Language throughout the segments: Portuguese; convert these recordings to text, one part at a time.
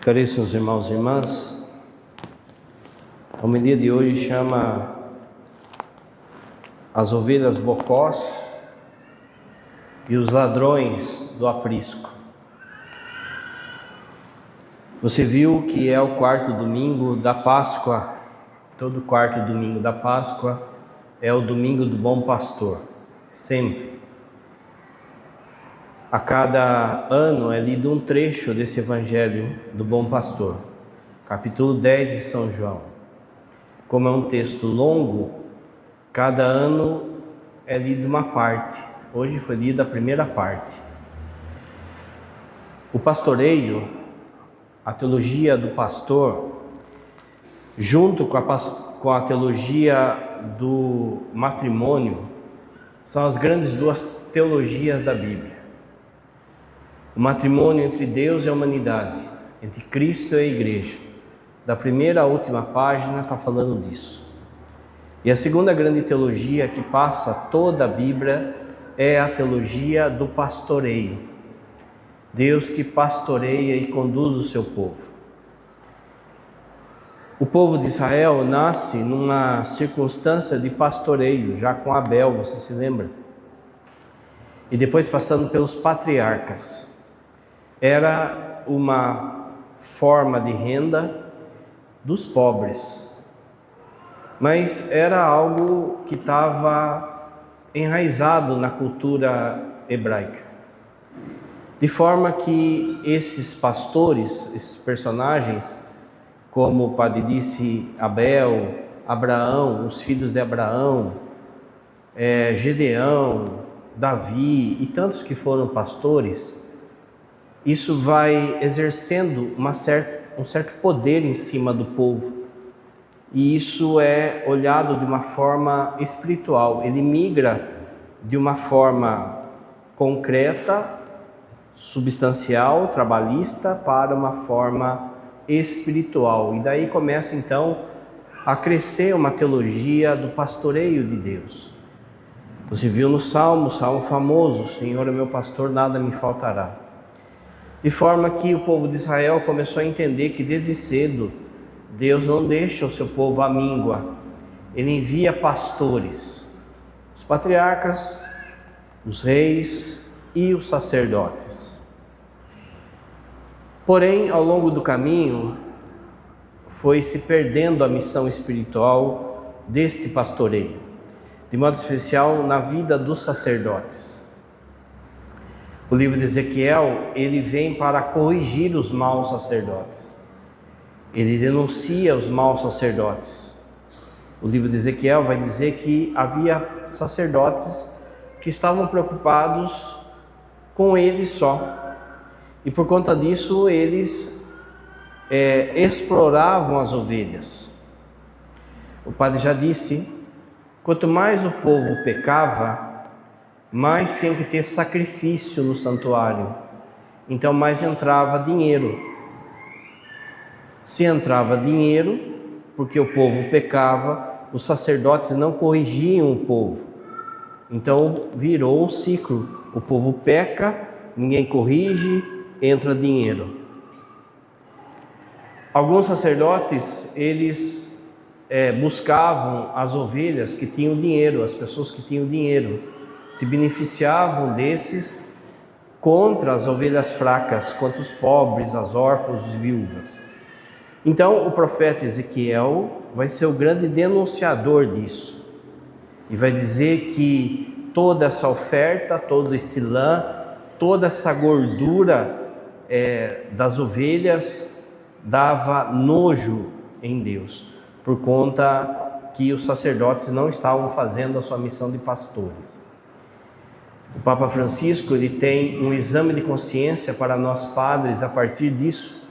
Caríssimos irmãos e irmãs, a homilia de hoje chama as ovelhas bocós e os ladrões do aprisco. Você viu que é o quarto domingo da Páscoa. Todo quarto domingo da Páscoa é o domingo do Bom Pastor, sempre. A cada ano é lido um trecho desse Evangelho do Bom Pastor, capítulo 10 de São João. Como é um texto longo, cada ano é lido uma parte. Hoje foi lida a primeira parte. O pastoreio, a teologia do pastor, junto com a teologia do matrimônio, são as grandes duas teologias da Bíblia. O matrimônio entre Deus e a humanidade, entre Cristo e a Igreja, da primeira à última página está falando disso. E a segunda grande teologia que passa toda a Bíblia é a teologia do pastoreio. Deus que pastoreia e conduz o seu povo. O povo de Israel nasce numa circunstância de pastoreio, já com Abel, você se lembra? E depois passando pelos patriarcas. Era uma forma de renda dos pobres, mas era algo que estava enraizado na cultura hebraica, de forma que esses pastores, esses personagens, como o padre disse, Abel, Abraão, os filhos de Abraão, Gedeão, Davi e tantos que foram pastores, isso vai exercendo um certo poder em cima do povo. E isso é olhado de uma forma espiritual. Ele migra de uma forma concreta, substancial, trabalhista, para uma forma espiritual. E daí começa então a crescer uma teologia do pastoreio de Deus. Você viu no Salmo famoso, Senhor é meu pastor, nada me faltará. De forma que o povo de Israel começou a entender que desde cedo Deus não deixa o seu povo à míngua. Ele envia pastores, os patriarcas, os reis e os sacerdotes. Porém, ao longo do caminho, foi se perdendo a missão espiritual deste pastoreio, de modo especial na vida dos sacerdotes. O livro de Ezequiel, ele vem para corrigir os maus sacerdotes. Ele denuncia os maus sacerdotes. O livro de Ezequiel vai dizer que havia sacerdotes que estavam preocupados com eles só. E por conta disso, eles exploravam as ovelhas. O padre já disse, quanto mais o povo pecava, mais tinha que ter sacrifício no santuário, então mais entrava dinheiro. Se entrava dinheiro, porque o povo pecava, os sacerdotes não corrigiam o povo, então virou um ciclo, o povo peca, ninguém corrige, entra dinheiro. Alguns sacerdotes, eles buscavam as ovelhas que tinham dinheiro, as pessoas que tinham dinheiro, se beneficiavam desses contra as ovelhas fracas, contra os pobres, as órfãos, as viúvas. Então o profeta Ezequiel vai ser o grande denunciador disso e vai dizer que toda essa oferta, todo esse lã, toda essa gordura das ovelhas dava nojo em Deus, por conta que os sacerdotes não estavam fazendo a sua missão de pastores. O Papa Francisco, ele tem um exame de consciência para nós padres a partir disso.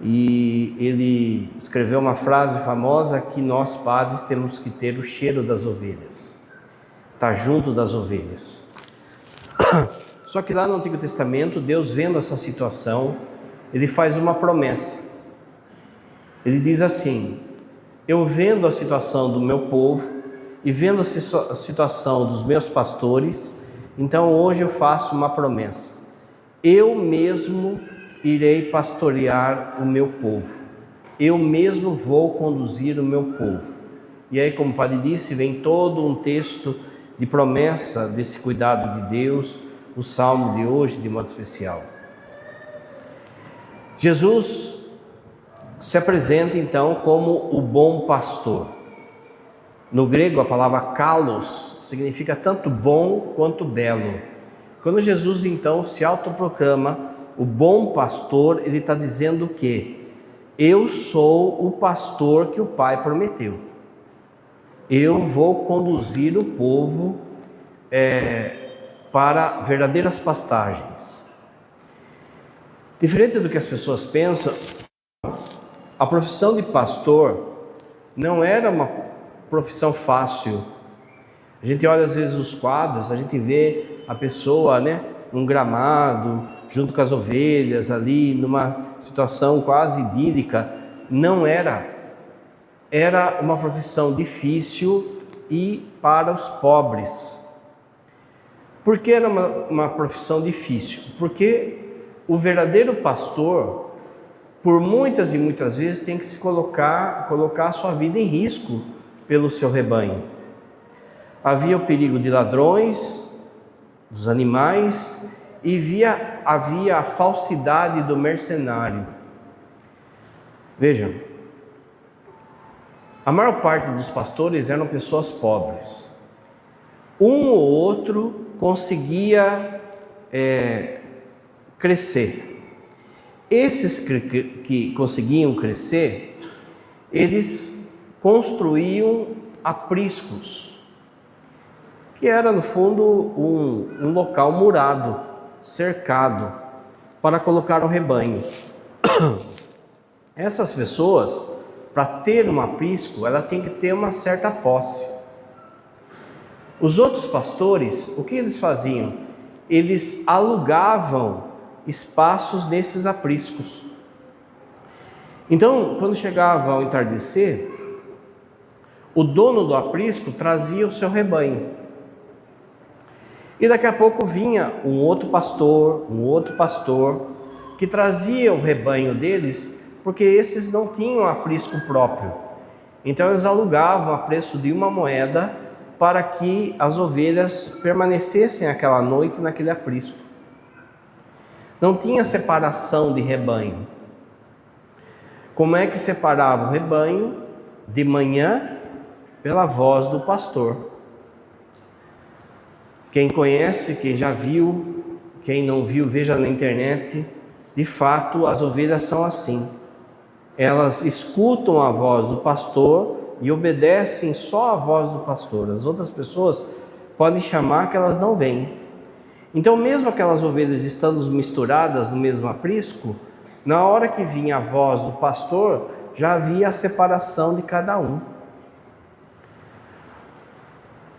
E ele escreveu uma frase famosa que nós padres temos que ter o cheiro das ovelhas. Estar junto das ovelhas. Só que lá no Antigo Testamento, Deus vendo essa situação, ele faz uma promessa. Ele diz assim, eu vendo a situação do meu povo e vendo a situação dos meus pastores, então hoje eu faço uma promessa. Eu mesmo irei pastorear o meu povo. Eu mesmo vou conduzir o meu povo. E aí, como o padre disse, vem todo um texto de promessa desse cuidado de Deus, o salmo de hoje, de modo especial. Jesus se apresenta então como o bom pastor. No grego, a palavra kalos significa tanto bom quanto belo. Quando Jesus então se autoproclama o bom pastor, ele está dizendo que eu sou o pastor que o Pai prometeu. Eu vou conduzir o povo para verdadeiras pastagens. Diferente do que as pessoas pensam, a profissão de pastor não era uma profissão fácil. A gente olha às vezes os quadros, a gente vê a pessoa, num gramado, junto com as ovelhas ali, numa situação quase idílica. Não era. Era uma profissão difícil e para os pobres. Por que era uma profissão difícil? Porque o verdadeiro pastor, por muitas e muitas vezes, tem que se colocar a sua vida em risco pelo seu rebanho. Havia o perigo de ladrões, dos animais, e havia a falsidade do mercenário. Vejam, a maior parte dos pastores eram pessoas pobres. Um ou outro conseguia crescer. Esses que conseguiam crescer, eles construíam apriscos, que era no fundo um local murado, cercado, para colocar o rebanho. Essas pessoas, para ter um aprisco, ela tem que ter uma certa posse. Os outros pastores, o que eles faziam? Eles alugavam espaços nesses apriscos. Então, quando chegava ao entardecer, o dono do aprisco trazia o seu rebanho. E daqui a pouco vinha um outro pastor, que trazia o rebanho deles, porque esses não tinham aprisco próprio. Então eles alugavam a preço de uma moeda para que as ovelhas permanecessem aquela noite naquele aprisco. Não tinha separação de rebanho. Como é que separava o rebanho? De manhã, pela voz do pastor. Quem conhece, quem já viu, quem não viu, veja na internet. De fato, as ovelhas são assim. Elas escutam a voz do pastor e obedecem só a voz do pastor. As outras pessoas podem chamar que elas não vêm. Então, mesmo aquelas ovelhas estando misturadas no mesmo aprisco, na hora que vinha a voz do pastor, já havia a separação de cada um.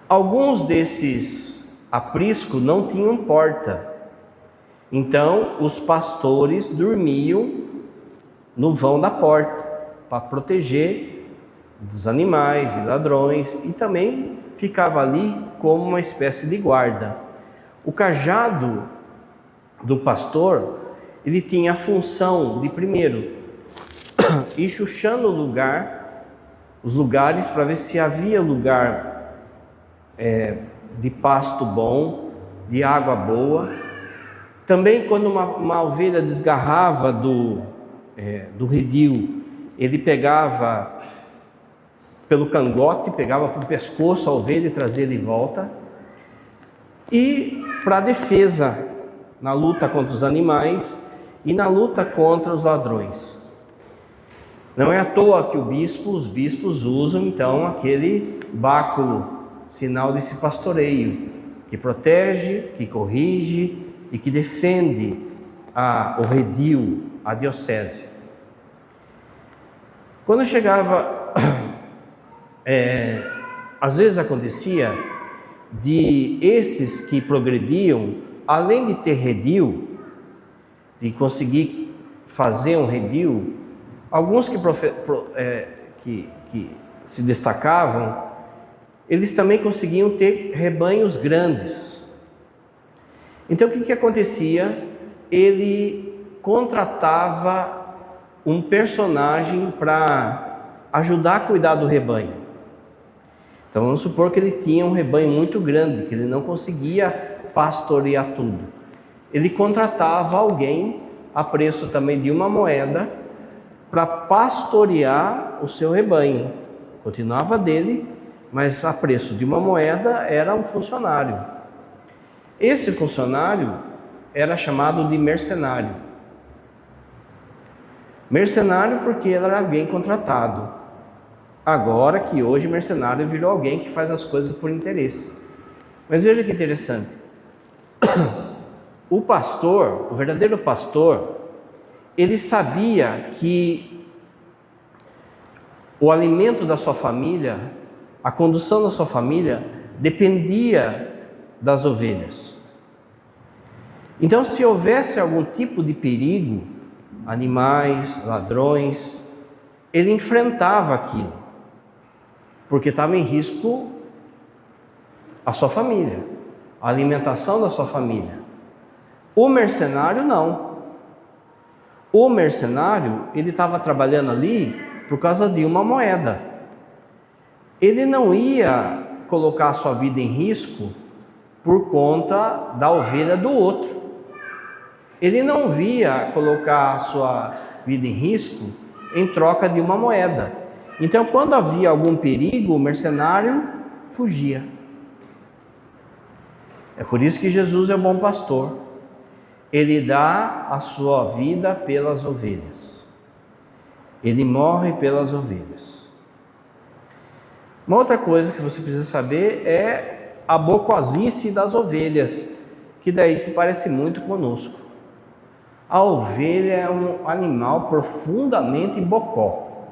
Alguns desses aprisco não tinham porta. Então, os pastores dormiam no vão da porta para proteger dos animais e ladrões, e também ficava ali como uma espécie de guarda. O cajado do pastor, ele tinha a função de, primeiro, ir chuchando os lugares para ver se havia lugar de pasto bom, de água boa. Também, quando uma ovelha desgarrava do redil, ele pegava pelo cangote, pegava pelo pescoço a ovelha e trazia de volta. E para defesa, na luta contra os animais e na luta contra os ladrões. Não é à toa que os bispos usam então aquele báculo, sinal desse pastoreio, que protege, que corrige e que defende o redil, a diocese. Quando chegava, às vezes acontecia de esses que progrediam, além de ter redil, de conseguir fazer um redil, alguns que se destacavam, eles também conseguiam ter rebanhos grandes. Então o que acontecia? Ele contratava um personagem para ajudar a cuidar do rebanho. Então vamos supor que ele tinha um rebanho muito grande, que ele não conseguia pastorear tudo. Ele contratava alguém a preço também de uma moeda para pastorear o seu rebanho. Continuava dele, mas a preço de uma moeda era um funcionário. Esse funcionário era chamado de mercenário. Mercenário porque ele era alguém contratado. Agora que hoje mercenário virou alguém que faz as coisas por interesse. Mas veja que interessante. O pastor, o verdadeiro pastor, ele sabia que o alimento da sua família, a condução da sua família, dependia das ovelhas. Então, se houvesse algum tipo de perigo, animais, ladrões, ele enfrentava aquilo, porque estava em risco a sua família, a alimentação da sua família. O mercenário não. O mercenário, ele estava trabalhando ali por causa de uma moeda. Ele não ia colocar a sua vida em risco por conta da ovelha do outro. Ele não via colocar a sua vida em risco em troca de uma moeda. Então, quando havia algum perigo, o mercenário fugia. É por isso que Jesus é o bom pastor. Ele dá a sua vida pelas ovelhas. Ele morre pelas ovelhas. Uma outra coisa que você precisa saber é a bocosice das ovelhas, que daí se parece muito conosco. A ovelha é um animal profundamente bocó,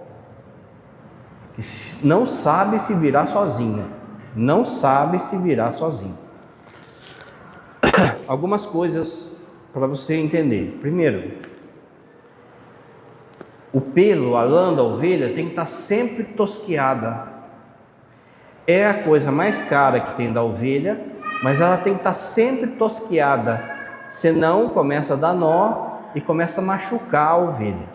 que não sabe se virar sozinha. Não sabe se virar sozinho. Algumas coisas para você entender. Primeiro, o pelo, a lã da ovelha tem que estar sempre tosquiada. É a coisa mais cara que tem da ovelha, mas ela tem que estar sempre tosquiada, senão começa a dar nó e começa a machucar a ovelha.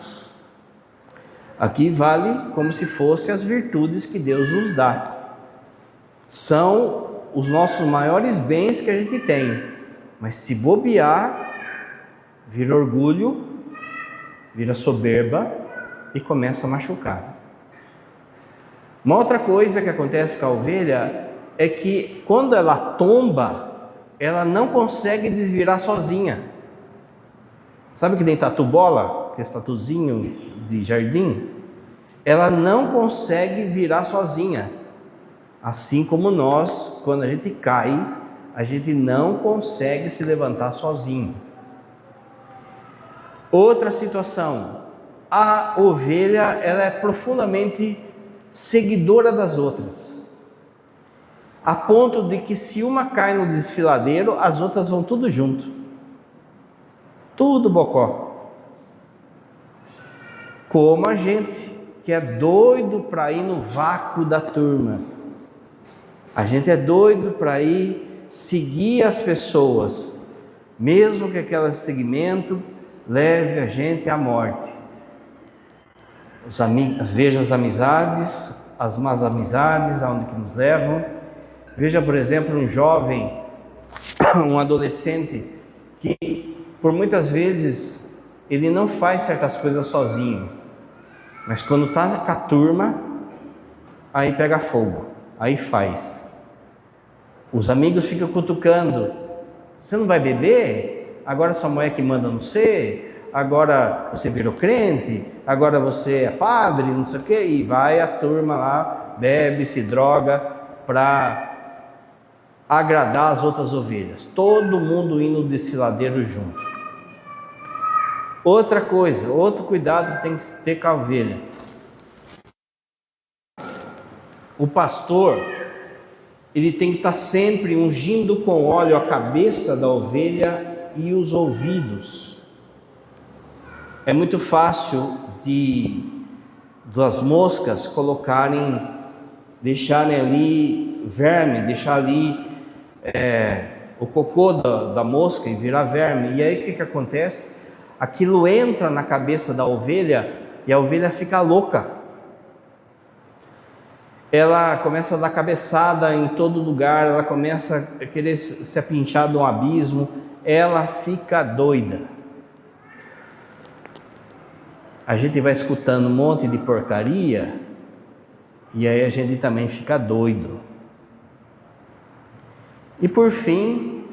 Aqui vale como se fossem as virtudes que Deus nos dá. São os nossos maiores bens que a gente tem, mas se bobear, vira orgulho, vira soberba e começa a machucar. Uma outra coisa que acontece com a ovelha é que quando ela tomba, ela não consegue desvirar sozinha. Sabe que nem tatu-bola, que é esse tatuzinho de jardim? Ela não consegue virar sozinha. Assim como nós, quando a gente cai, a gente não consegue se levantar sozinho. Outra situação, a ovelha, ela é profundamente seguidora das outras, a ponto de que se uma cai no desfiladeiro, as outras vão tudo junto, tudo bocó. Como a gente que é doido para ir no vácuo da turma, a gente é doido para ir seguir as pessoas, mesmo que aquele segmento leve a gente à morte. Veja as amizades, as más amizades, aonde que nos levam. Veja, por exemplo, um jovem, um adolescente, que por muitas vezes ele não faz certas coisas sozinho, mas quando está com a turma, aí pega fogo, aí faz. Os amigos ficam cutucando: você não vai beber? Agora sua mulher que manda no você? Agora você virou crente, agora você é padre, não sei o que, e vai a turma lá, bebe, se droga para agradar as outras ovelhas. Todo mundo indo no desfiladeiro junto. Outra coisa, outro cuidado que tem que ter com a ovelha. O pastor, ele tem que estar sempre ungindo com óleo a cabeça da ovelha e os ouvidos. É muito fácil das moscas deixarem ali verme, deixar ali o cocô da mosca e virar verme. E aí o que acontece? aquilo entra na cabeça da ovelha e a ovelha fica louca. Ela começa a dar cabeçada em todo lugar, ela começa a querer se apinchar de um abismo, ela fica doida. A gente vai escutando um monte de porcaria e aí a gente também fica doido. E por fim,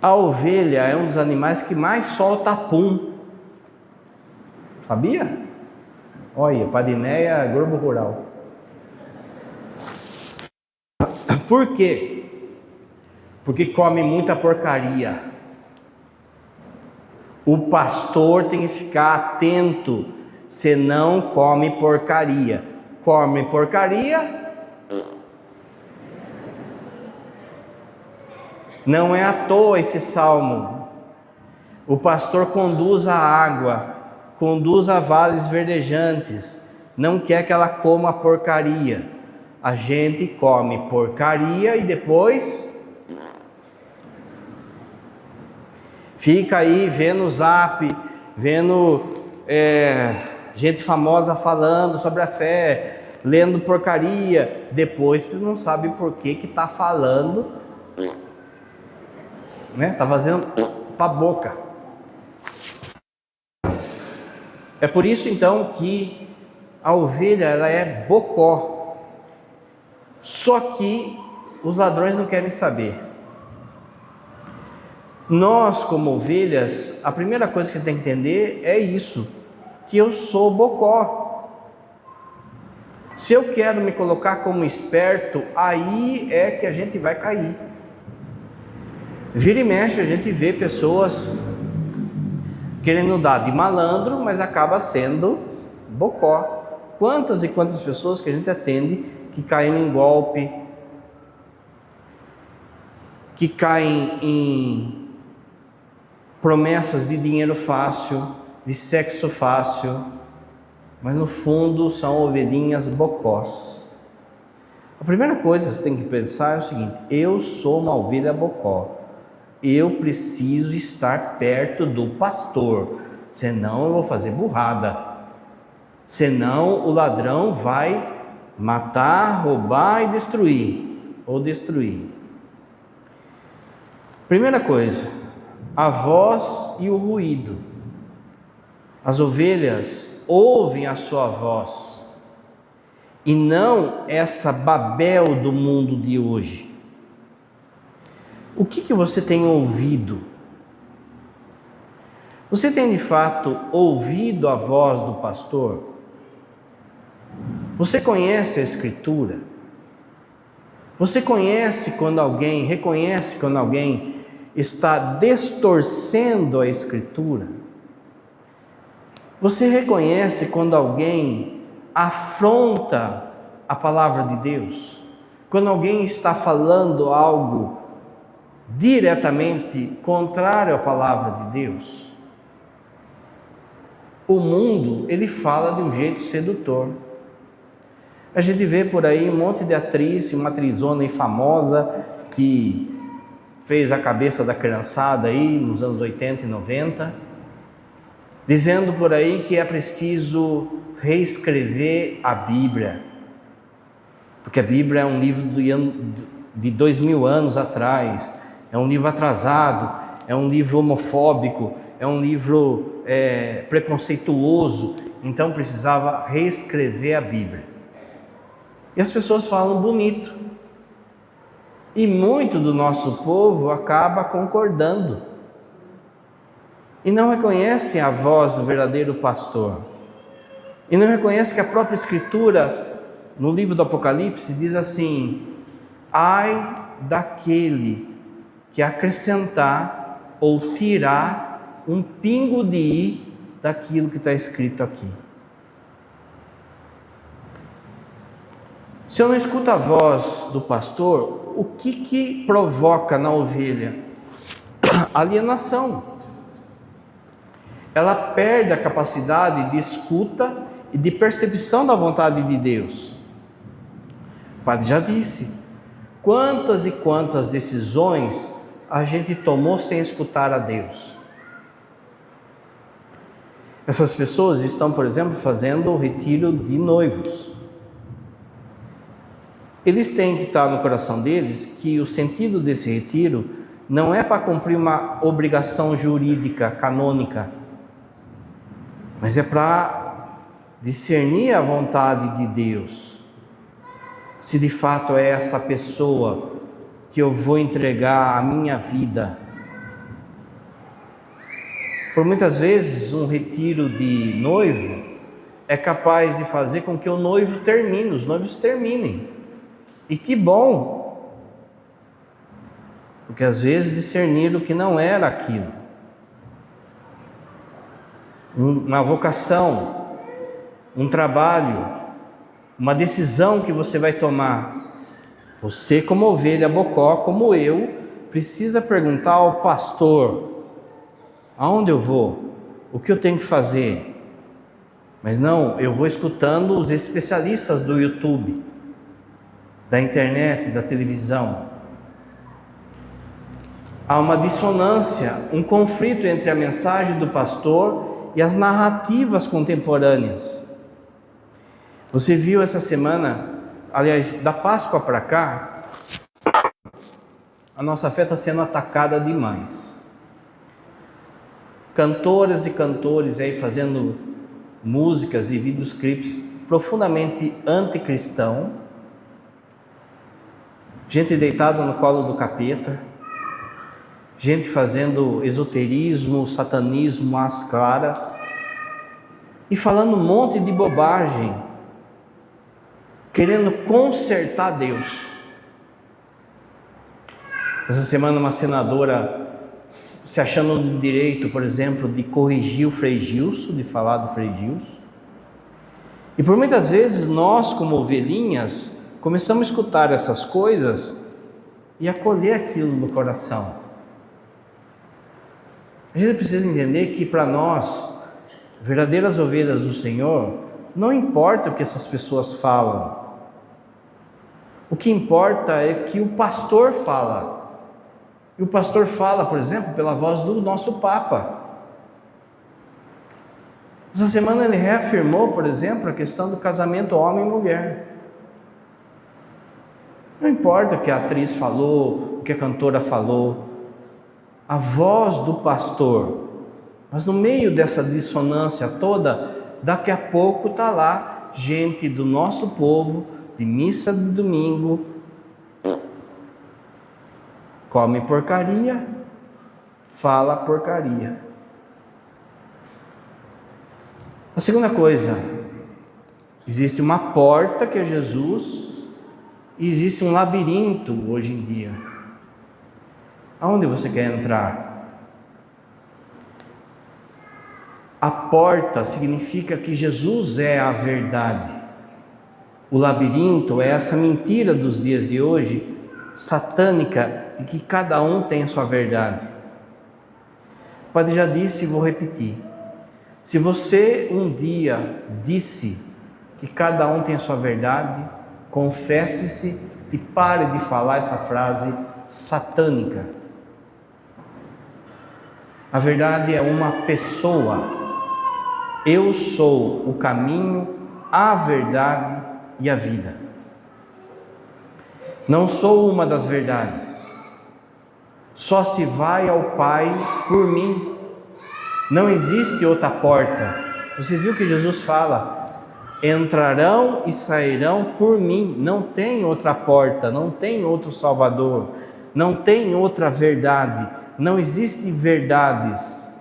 a ovelha é um dos animais que mais solta pum. Sabia? Olha, Padineia, Globo Rural. Por quê? Porque come muita porcaria. O pastor tem que ficar atento, senão come porcaria. Come porcaria. Não é à toa esse salmo. O pastor conduz a água, conduz a vales verdejantes, não quer que ela coma porcaria. A gente come porcaria e depois fica aí vendo o zap, vendo gente famosa falando sobre a fé, lendo porcaria, depois você não sabe por que está falando, né? Está fazendo para a boca. É por isso então que a ovelha ela é bocó. Só que os ladrões não querem saber. Nós, como ovelhas, a primeira coisa que tem que entender é isso, que eu sou bocó. Se eu quero me colocar como esperto, aí é que a gente vai cair. Vira e mexe, a gente vê pessoas querendo dar de malandro, mas acaba sendo bocó. Quantas e quantas pessoas que a gente atende que caem em golpe, que caem em promessas de dinheiro fácil, de sexo fácil, mas no fundo são ovelhinhas bocós. A primeira coisa que você tem que pensar é o seguinte: eu sou uma ovelha bocó. Eu preciso estar perto do pastor, senão eu vou fazer burrada, senão o ladrão vai matar, roubar e destruir. Primeira coisa, a voz e o ruído. As ovelhas ouvem a sua voz e não essa Babel do mundo de hoje. O que você tem ouvido? Você tem de fato ouvido a voz do pastor? Você conhece a Escritura? Você reconhece quando alguém está distorcendo a Escritura? Você reconhece quando alguém afronta a palavra de Deus? Quando alguém está falando algo diretamente contrário à palavra de Deus? O mundo, ele fala de um jeito sedutor. A gente vê por aí um monte de atriz, uma atrizona famosa que fez a cabeça da criançada aí nos anos 80 e 90, dizendo por aí que é preciso reescrever a Bíblia, porque a Bíblia é um livro de 2000 anos atrás, é um livro atrasado, é um livro homofóbico, é um livro preconceituoso, então precisava reescrever a Bíblia. E as pessoas falam bonito, e muito do nosso povo acaba concordando, e não reconhecem a voz do verdadeiro pastor, e não reconhecem que a própria Escritura, no livro do Apocalipse, diz assim: ai daquele que acrescentar ou tirar um pingo de i daquilo que está escrito aqui. Se eu não escuto a voz do pastor, o que provoca na ovelha? Alienação. Ela perde a capacidade de escuta e de percepção da vontade de Deus. O padre já disse, quantas e quantas decisões a gente tomou sem escutar a Deus. Essas pessoas estão, por exemplo, fazendo o retiro de noivos. Eles têm que estar no coração deles que o sentido desse retiro não é para cumprir uma obrigação jurídica, canônica, mas é para discernir a vontade de Deus. Se de fato é essa pessoa que eu vou entregar a minha vida. Por muitas vezes, um retiro de noivo é capaz de fazer com que o noivo termine, os noivos terminem. E que bom! Porque às vezes discerniram que não era aquilo. Uma vocação, um trabalho, uma decisão que você vai tomar. Você, como ovelha bocó, como eu, precisa perguntar ao pastor: aonde eu vou? O que eu tenho que fazer? Mas não, eu vou escutando os especialistas do YouTube, da internet, da televisão. Há uma dissonância, um conflito entre a mensagem do pastor e as narrativas contemporâneas. Você viu essa semana, aliás, da Páscoa para cá, a nossa fé está sendo atacada demais. Cantoras e cantores aí fazendo músicas e videoclipes profundamente anticristão, gente deitada no colo do capeta, gente fazendo esoterismo, satanismo às claras e falando um monte de bobagem, querendo consertar Deus. Essa semana uma senadora se achando no direito, por exemplo, de corrigir o Frei Gilson, de falar do Frei Gilson. E por muitas vezes nós, como ovelhinhas, começamos a escutar essas coisas e acolher aquilo no coração. A gente precisa entender que para nós, verdadeiras ovelhas do Senhor, não importa o que essas pessoas falam. O que importa é que o pastor fala. E o pastor fala, por exemplo, pela voz do nosso Papa. Essa semana ele reafirmou, por exemplo, a questão do casamento homem e mulher. Não importa o que a atriz falou, o que a cantora falou, a voz do pastor. Mas no meio dessa dissonância toda, daqui a pouco está lá gente do nosso povo, de missa de domingo, come porcaria, fala porcaria. A segunda coisa, existe uma porta que é Jesus e existe um labirinto hoje em dia. Aonde você quer entrar? A porta significa que Jesus é a verdade. O labirinto é essa mentira dos dias de hoje, satânica, de que cada um tem a sua verdade. O padre já disse e vou repetir: se você um dia disse que cada um tem a sua verdade, confesse-se e pare de falar essa frase satânica. A verdade é uma pessoa. Eu sou o caminho, a verdade e a vida. Não sou uma das verdades. Só se vai ao Pai por mim. Não existe outra porta. Você viu que Jesus fala: entrarão e sairão por mim. Não tem outra porta, não tem outro Salvador, não tem outra verdade, não existem verdades.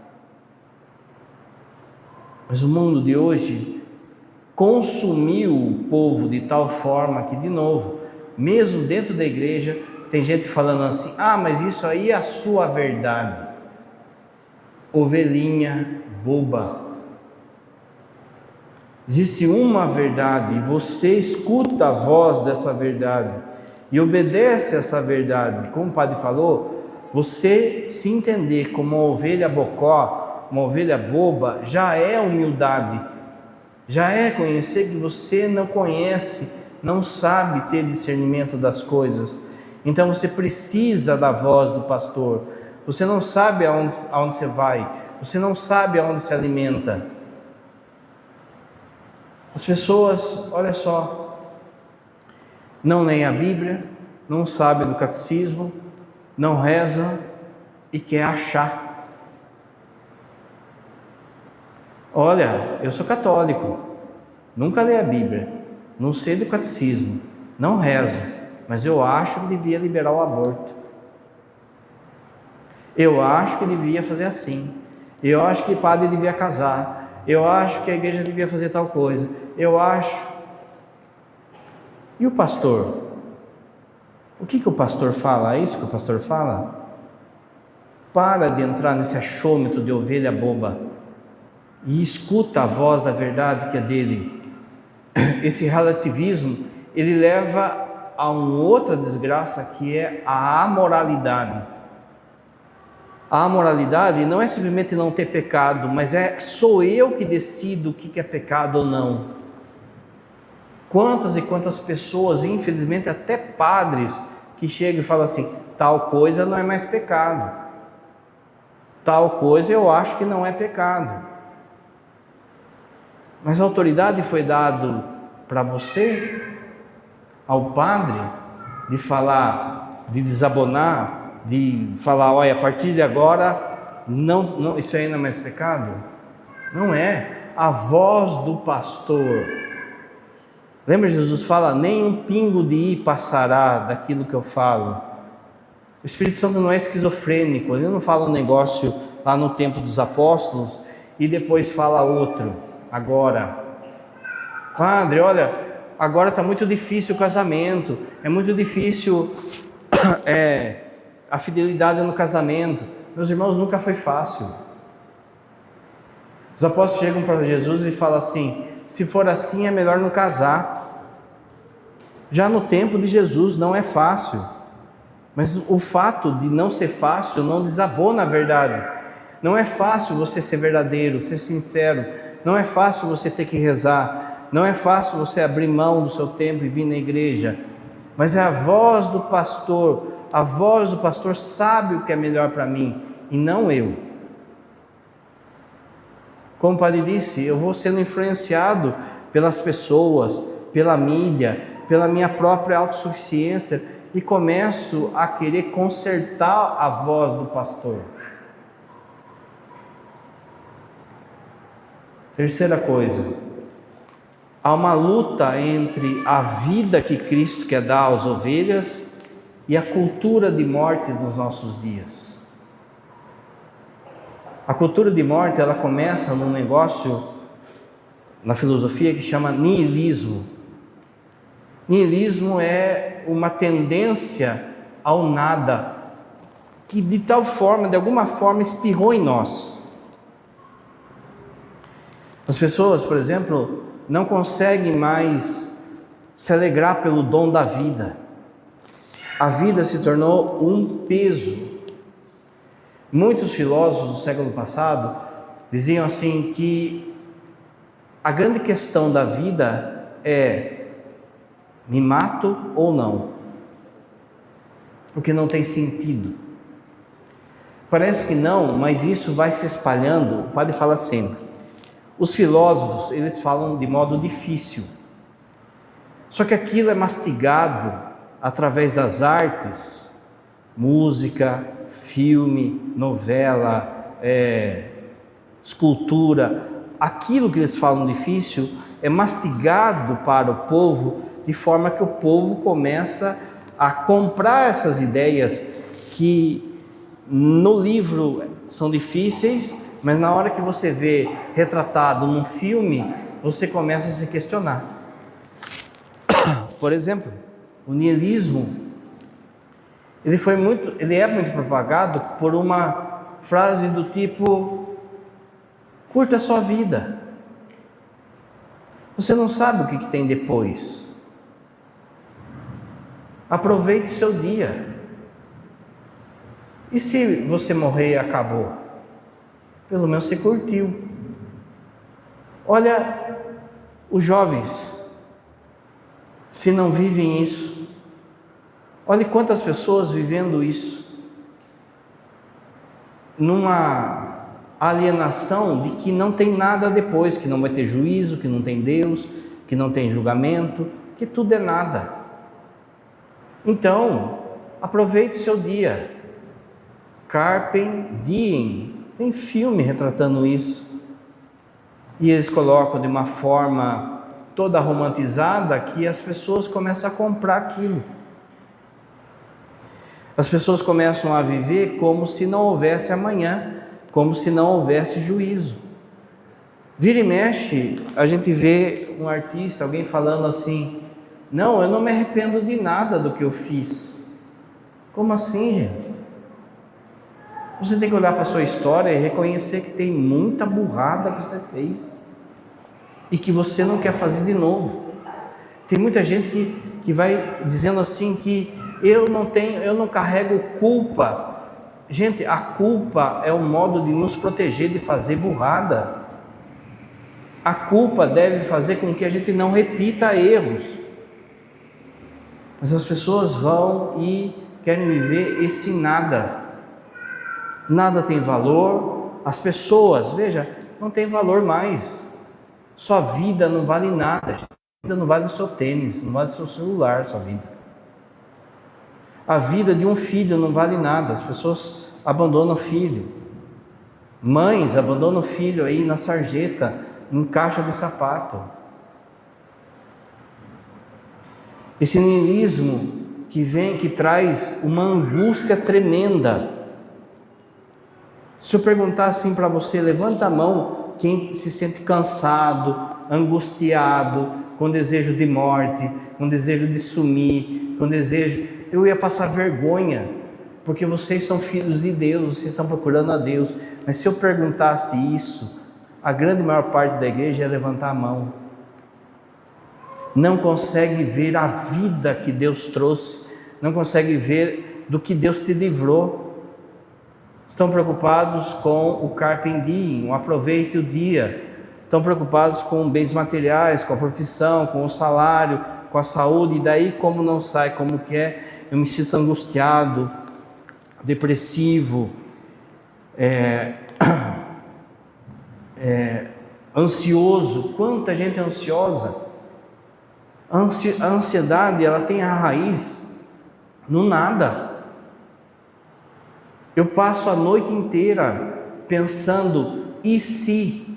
Mas o mundo de hoje consumiu o povo de tal forma que, de novo, mesmo dentro da igreja, tem gente falando assim: ah, mas isso aí é a sua verdade. Ovelhinha boba. Existe uma verdade e você escuta a voz dessa verdade e obedece a essa verdade. Como o padre falou, você se entender como uma ovelha bocó, uma ovelha boba, já é humildade, já é conhecer que você não conhece, não sabe ter discernimento das coisas. Então você precisa da voz do pastor. Você não sabe aonde você vai, você não sabe aonde se alimenta. As pessoas, olha só, não leem a Bíblia, não sabem do catecismo, não rezam e quer achar. Olha, eu sou católico, nunca leio a Bíblia, não sei do catecismo, não rezo, mas eu acho que devia liberar o aborto. Eu acho que devia fazer assim. Eu acho que o padre devia casar. Eu acho que a igreja devia fazer tal coisa. Eu acho. E o pastor? O que o pastor fala? É isso que o pastor fala? Para de entrar nesse achômetro de ovelha boba e escuta a voz da verdade que é dele. Esse relativismo, ele leva a uma outra desgraça, que é a amoralidade. A amoralidade não é simplesmente não ter pecado, mas sou eu que decido o que é pecado ou não. Quantas e quantas pessoas, infelizmente até padres, que chegam e falam assim: tal coisa não é mais pecado, tal coisa eu acho que não é pecado. Mas a autoridade foi dada para você, ao padre, de falar, de desabonar, de falar: olha, a partir de agora, não, isso aí não é mais pecado? Não é. A voz do pastor. Lembra, Jesus fala: nem um pingo de i passará daquilo que eu falo. O Espírito Santo não é esquizofrênico, ele não fala um negócio lá no tempo dos apóstolos e depois fala outro agora. Padre, olha, agora está muito difícil o casamento, é muito difícil a fidelidade no casamento. Meus irmãos, nunca foi fácil. Os apóstolos chegam para Jesus e falam assim: se for assim é melhor não casar. Já no tempo de Jesus não é fácil, mas o fato de não ser fácil não desabona a verdade. Não é fácil você ser verdadeiro, ser sincero, não é fácil você ter que rezar, não é fácil você abrir mão do seu tempo e vir na igreja, mas é a voz do pastor. A voz do pastor sabe o que é melhor para mim e não eu. Como o padre disse, eu vou sendo influenciado pelas pessoas, pela mídia, pela minha própria autossuficiência e começo a querer consertar a voz do pastor. Terceira coisa, há uma luta entre a vida que Cristo quer dar às ovelhas e a cultura de morte dos nossos dias. A cultura de morte, ela começa num negócio na filosofia que chama niilismo. Niilismo é uma tendência ao nada, que de tal forma, de alguma forma, espirrou em nós. As pessoas, por exemplo, não conseguem mais se alegrar pelo dom da vida. A vida se tornou um peso. Muitos filósofos do século passado diziam assim que a grande questão da vida é: me mato ou não? Porque não tem sentido. Parece que não, mas isso vai se espalhando. O padre fala sempre. Os filósofos, eles falam de modo difícil. Só que aquilo é mastigado através das artes, música, filme, novela, escultura. Aquilo que eles falam difícil é mastigado para o povo, de forma que o povo começa a comprar essas ideias que no livro são difíceis, mas na hora que você vê retratado num filme, você começa a se questionar. Por exemplo, o niilismo, ele é muito propagado por uma frase do tipo: curta a sua vida. Você não sabe o que tem depois. Aproveite seu dia. E se você morrer e acabou? Pelo menos você curtiu. Olha, os jovens, se não vivem isso, olhe quantas pessoas vivendo isso, numa a alienação de que não tem nada depois, que não vai ter juízo, que não tem Deus, que não tem julgamento, que tudo é nada. Então, aproveite seu dia. Carpe diem. Tem filme retratando isso. E eles colocam de uma forma toda romantizada que as pessoas começam a comprar aquilo. As pessoas começam a viver como se não houvesse amanhã, como se não houvesse juízo. Vira e mexe, a gente vê um artista, alguém falando assim: não, eu não me arrependo de nada do que eu fiz. Como assim, gente? Você tem que olhar para a sua história e reconhecer que tem muita burrada que você fez e que você não quer fazer de novo. Tem muita gente que vai dizendo assim que eu não carrego culpa. Gente, a culpa é um modo de nos proteger de fazer burrada. A culpa deve fazer com que a gente não repita erros. Mas as pessoas vão e querem viver esse nada. Nada tem valor. As pessoas, veja, não tem valor mais. Sua vida não vale nada. Sua vida não vale o seu tênis, não vale o seu celular, sua vida. A vida de um filho não vale nada. As pessoas abandonam o filho. Mães abandonam o filho aí na sarjeta, em caixa de sapato. Esse niilismo que traz uma angústia tremenda. Se eu perguntar assim para você, levanta a mão quem se sente cansado, angustiado, com desejo de morte, com desejo de sumir, com desejo... Eu ia passar vergonha, porque vocês são filhos de Deus, vocês estão procurando a Deus. Mas se eu perguntasse isso, a grande maior parte da igreja ia levantar a mão. Não consegue ver a vida que Deus trouxe, não consegue ver do que Deus te livrou. Estão preocupados com o carpe diem, o aproveite o dia. Estão preocupados com bens materiais, com a profissão, com o salário, com a saúde. E daí como não sai como quer, eu me sinto angustiado, depressivo, ansioso. Quanta gente é ansiosa. A ansiedade, ela tem a raiz no nada. Eu passo a noite inteira pensando, e se,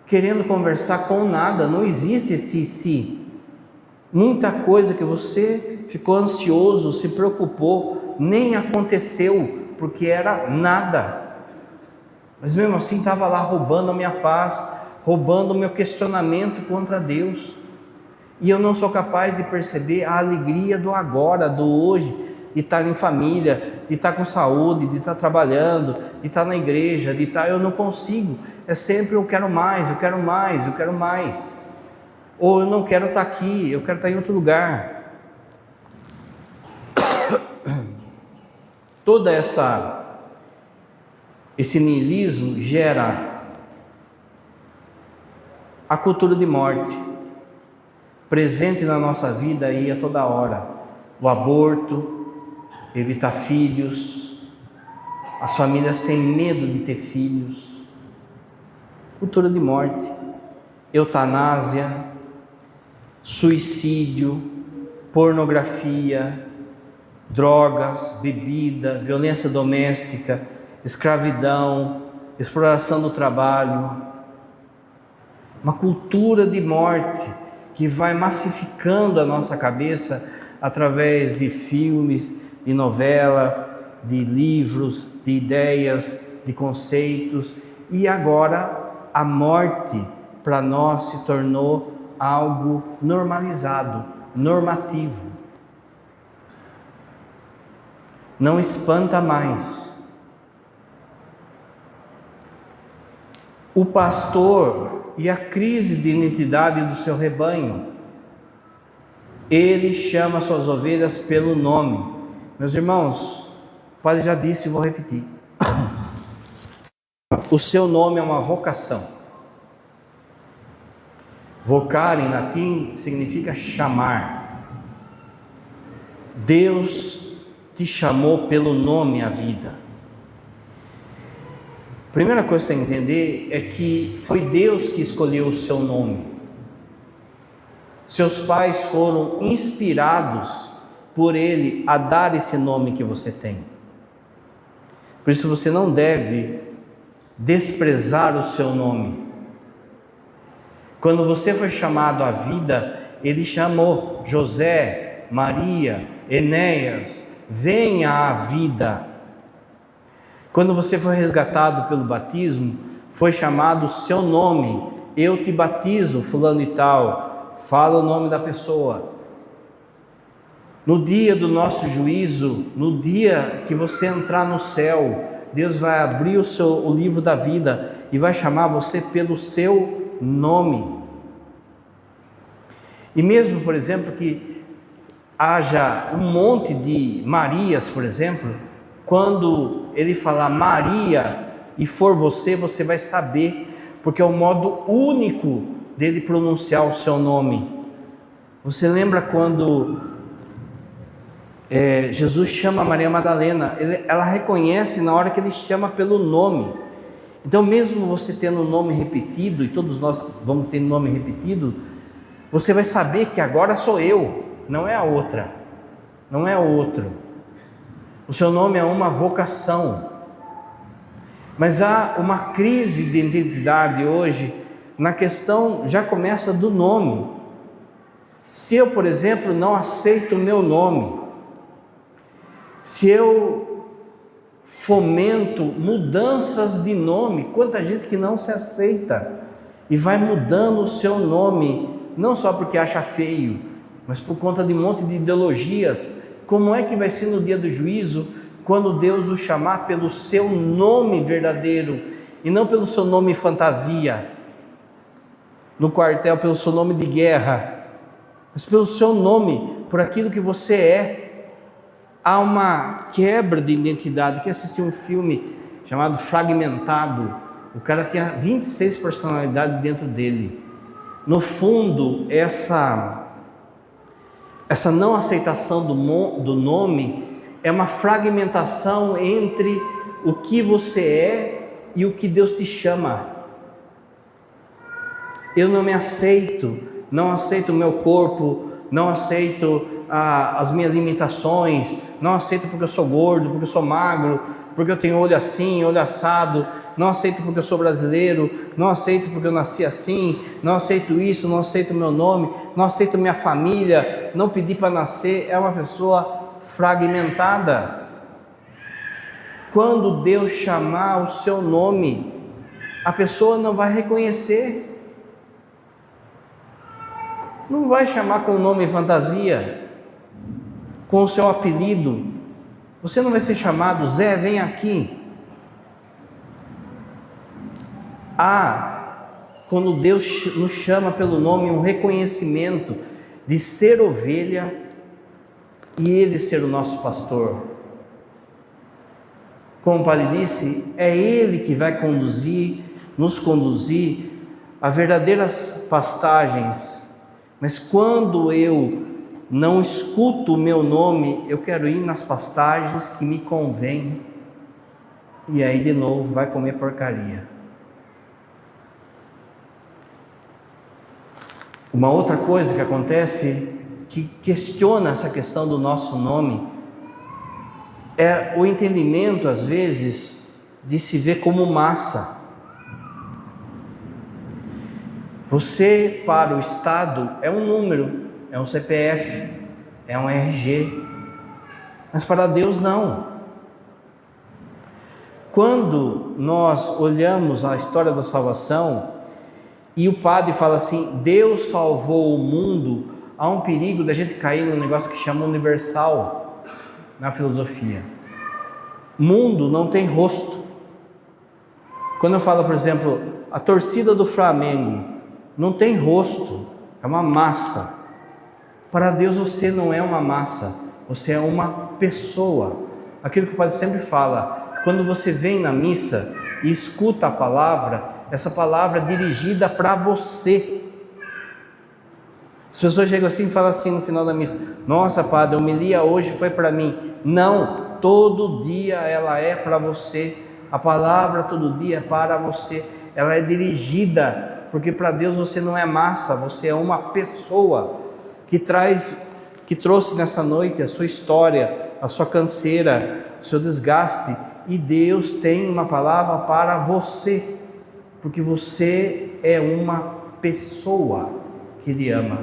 querendo conversar com nada. Não existe esse se. Muita coisa que você ficou ansioso, se preocupou, nem aconteceu, porque era nada. Mas mesmo assim estava lá roubando a minha paz, roubando o meu questionamento contra Deus. E eu não sou capaz de perceber a alegria do agora, do hoje, de estar em família, de estar com saúde, de estar trabalhando, de estar na igreja, de estar... Eu não consigo. É sempre eu quero mais, eu quero mais, eu quero mais. Ou eu não quero estar aqui, eu quero estar em outro lugar. Toda esse niilismo gera a cultura de morte, presente na nossa vida aí a toda hora. O aborto, evitar filhos, as famílias têm medo de ter filhos. Cultura de morte, eutanásia, suicídio, pornografia, drogas, bebida, violência doméstica, escravidão, exploração do trabalho. Uma cultura de morte que vai massificando a nossa cabeça através de filmes, de novela, de livros, de ideias, de conceitos. E agora a morte para nós se tornou algo normalizado, normativo. Não espanta mais. O pastor e a crise de identidade do seu rebanho. Ele chama suas ovelhas pelo nome. Meus irmãos, o padre já disse e vou repetir. O seu nome é uma vocação. Vocar em latim significa chamar. Deus te chamou pelo nome à vida. A primeira coisa que você tem que entender é que foi Deus que escolheu o seu nome. Seus pais foram inspirados por Ele a dar esse nome que você tem. Por isso você não deve desprezar o seu nome. Quando você foi chamado à vida, Ele chamou José, Maria, Enéas, venha à vida. Quando você foi resgatado pelo batismo, foi chamado o seu nome. Eu te batizo, fulano e tal. Fala o nome da pessoa. No dia do nosso juízo, no dia que você entrar no céu, Deus vai abrir o livro da vida e vai chamar você pelo seu nome. E mesmo, por exemplo, que haja um monte de Marias, por exemplo, quando Ele falar Maria e for você, você vai saber, porque é o modo único dele pronunciar o seu nome. Você lembra quando Jesus chama Maria Madalena? Ela reconhece na hora que Ele chama pelo nome. Então, mesmo você tendo o nome repetido, e todos nós vamos ter nome repetido, você vai saber que agora sou eu, não é a outra, não é o outro. O seu nome é uma vocação. Mas há uma crise de identidade hoje, na questão, já começa do nome. Se eu, por exemplo, não aceito o meu nome, se eu fomento mudanças de nome, quanta gente que não se aceita e vai mudando o seu nome, não só porque acha feio, mas por conta de um monte de ideologias. Como é que vai ser no dia do juízo, quando Deus o chamar pelo seu nome verdadeiro e não pelo seu nome fantasia, no quartel pelo seu nome de guerra, mas pelo seu nome, por aquilo que você é? Há uma quebra de identidade. Quem assistiu um filme chamado Fragmentado, o cara tinha 26 personalidades dentro dele. No fundo, essa não aceitação do nome é uma fragmentação entre o que você é e o que Deus te chama. Eu não me aceito, não aceito o meu corpo, não aceito as minhas limitações, não aceito porque eu sou gordo, porque eu sou magro, porque eu tenho olho assim, olho assado, não aceito porque eu sou brasileiro, não aceito porque eu nasci assim, não aceito isso, não aceito meu nome, não aceito minha família, não pedi para nascer. É uma pessoa fragmentada. Quando Deus chamar o seu nome, a pessoa não vai reconhecer, não vai chamar com o nome fantasia, com o seu apelido. Você não vai ser chamado Zé, vem aqui. Quando Deus nos chama pelo nome, um reconhecimento de ser ovelha e Ele ser o nosso pastor. Como o Padre disse, é Ele que vai nos conduzir a verdadeiras pastagens. Mas quando eu não escuto o meu nome, eu quero ir nas pastagens que me convém, e aí de novo vai comer porcaria. Uma outra coisa que acontece, que questiona essa questão do nosso nome, é o entendimento, às vezes, de se ver como massa. Você, para o Estado, é um número, é um CPF, é um RG, mas para Deus não. Quando nós olhamos a história da salvação, e o padre fala assim, Deus salvou o mundo, há um perigo da gente cair num negócio que chama universal na filosofia. Mundo não tem rosto. Quando eu falo, por exemplo, a torcida do Flamengo não tem rosto, é uma massa. Para Deus você não é uma massa, você é uma pessoa. Aquilo que o padre sempre fala, quando você vem na missa e escuta a palavra, essa palavra é dirigida para você. As pessoas chegam assim e falam assim no final da missa, nossa padre, a homilia hoje foi para mim. Não, todo dia ela é para você, A palavra todo dia é para você. Ela é dirigida, porque para Deus você não é massa, você é uma pessoa que trouxe nessa noite a sua história, a sua canseira, o seu desgaste, e Deus tem uma palavra para você, porque você é uma pessoa que Ele ama,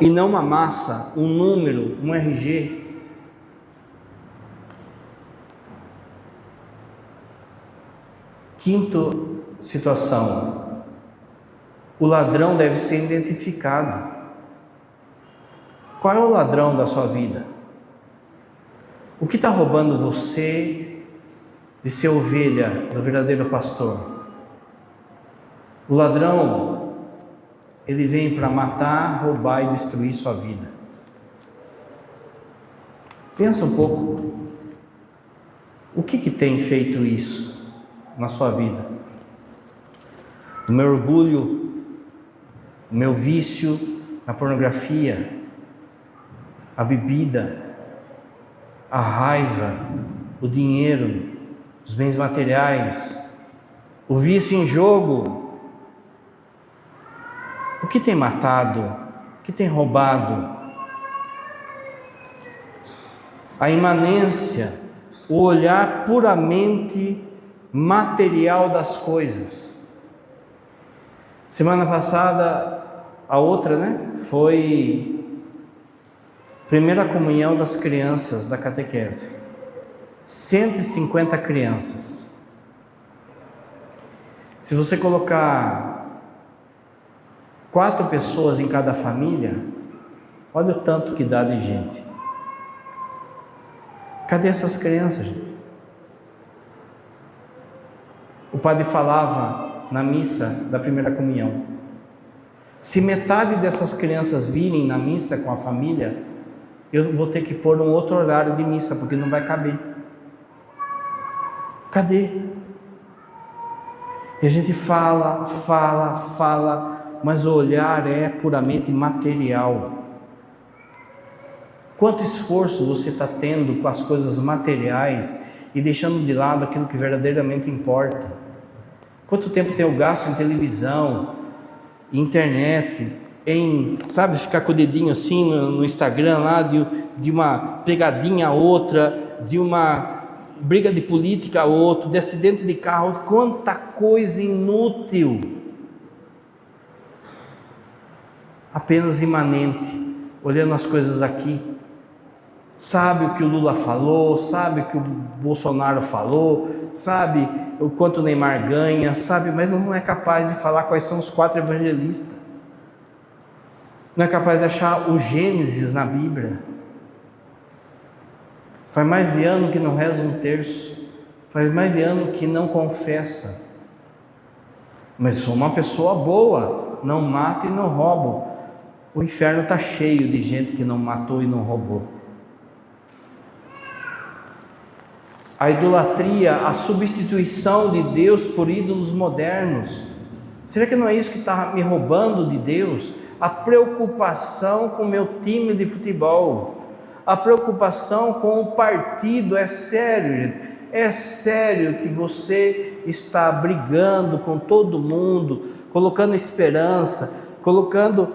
e não uma massa, um número, um RG. Quinta situação: o ladrão deve ser identificado. Qual é o ladrão da sua vida? O que está roubando você de ser ovelha do verdadeiro pastor? O ladrão, ele vem para matar, roubar e destruir sua vida. Pensa um pouco. O que tem feito isso na sua vida? O meu orgulho, o meu vício na pornografia, a bebida, a raiva, o dinheiro, os bens materiais, o vício em jogo. O que tem matado? O que tem roubado? A imanência, o olhar puramente material das coisas. Semana passada, a outra, foi primeira comunhão das crianças da catequese. 150 crianças. Se você colocar 4 pessoas em cada família, olha o tanto que dá de gente. Cadê essas crianças, gente? O padre falava na missa da primeira comunhão: se metade dessas crianças virem na missa com a família, eu vou ter que pôr um outro horário de missa, porque não vai caber. Cadê? E a gente fala, mas o olhar é puramente material. Quanto esforço você está tendo com as coisas materiais e deixando de lado aquilo que verdadeiramente importa? Quanto tempo tem o gasto em televisão, internet, ficar com o dedinho assim no Instagram lá, de uma pegadinha a outra, de uma briga de política a outra, de acidente de carro, quanta coisa inútil, apenas imanente, olhando as coisas aqui. Sabe o que o Lula falou, sabe o que o Bolsonaro falou, sabe o quanto o Neymar ganha, sabe, mas não é capaz de falar quais são os 4 evangelistas. Não é capaz de achar o Gênesis na Bíblia. Faz mais de ano que não reza um terço. Faz mais de ano que não confessa. Mas sou uma pessoa boa, não mato e não roubo. O inferno está cheio de gente que não matou e não roubou. A idolatria, a substituição de Deus por ídolos modernos. Será que não é isso que está me roubando de Deus? A preocupação com o meu time de futebol, a preocupação com o partido. É sério, gente. É sério que você está brigando com todo mundo, colocando esperança, colocando